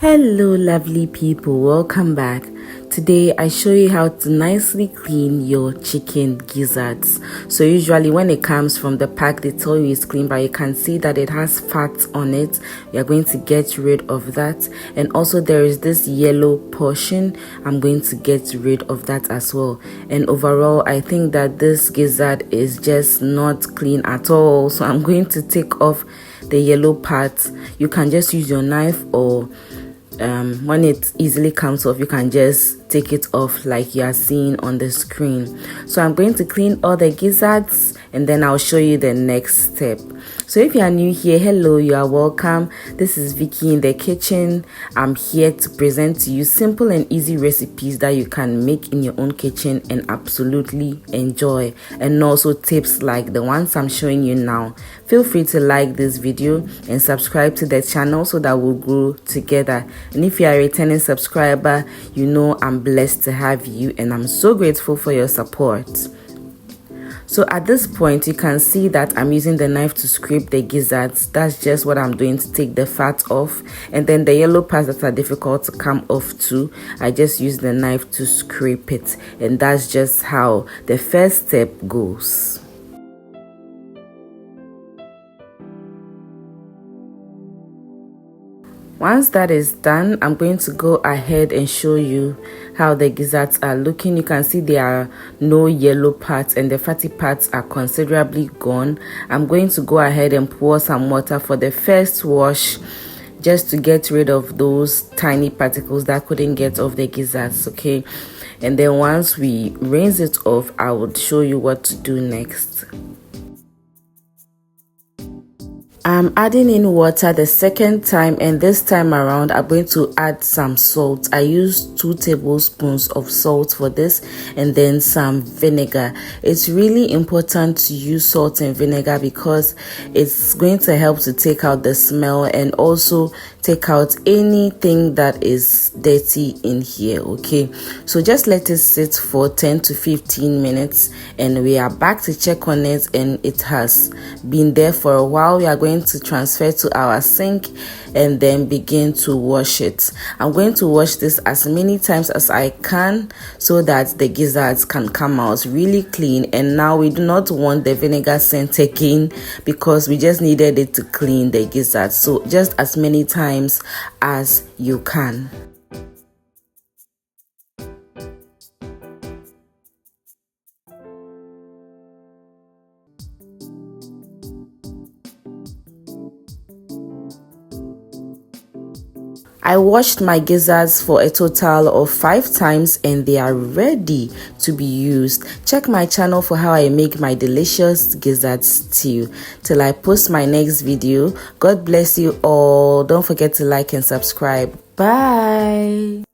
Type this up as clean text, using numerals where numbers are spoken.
Hello lovely people, welcome back. Today I show you how to nicely clean your chicken gizzards. So usually when it comes from the pack they tell you it's clean, but you can see that it has fat on it. We are going to get rid of that, and also there is this yellow portion. I'm going to get rid of that as well. And overall I think that this gizzard is just not clean at all, so I'm going to take off the yellow part. You can just use your knife, or when it easily comes off, you can just take it off like you are seeing on the screen. So I'm going to clean all the gizzards and then I'll show you the next step. So if you are new here, hello, you are welcome. This is Vicky in the kitchen. I'm here to present to you simple and easy recipes that you can make in your own kitchen and absolutely enjoy, and also tips like the ones I'm showing you now. Feel free to like this video and subscribe to the channel so that we'll grow together. And if you are a returning subscriber, you know I'm blessed to have you and I'm so grateful for your support. So at this point, you can see that I'm using the knife to scrape the gizzards. That's just what I'm doing to take the fat off. And then the yellow parts that are difficult to come off too, I just use the knife to scrape it. And that's just how the first step goes. Once that is done, I'm going to go ahead and show you how the gizzards are looking. You can see there are no yellow parts and the fatty parts are considerably gone. I'm going to go ahead and pour some water for the first wash, just to get rid of those tiny particles that couldn't get off the gizzards, okay? And then once we rinse it off, I will show you what to do next. I'm adding in water the second time, and this time around I'm going to add some salt. I use 2 tablespoons of salt for this, and then some vinegar. It's really important to use salt and vinegar because it's going to help to take out the smell and also take out anything that is dirty in here, okay? So just let it sit for 10 to 15 minutes and we are back to check on it, and it has been there for a while. We are going to transfer to our sink and then begin to wash it. I'm going to wash this as many times as I can so that the gizzards can come out really clean. And now we do not want the vinegar scent again because we just needed it to clean the gizzards. So just as many times as you can. I washed my gizzards for a total of 5 times and they are ready to be used. Check my channel for how I make my delicious gizzard stew. Till I post my next video, God bless you all. Don't forget to like and subscribe. Bye.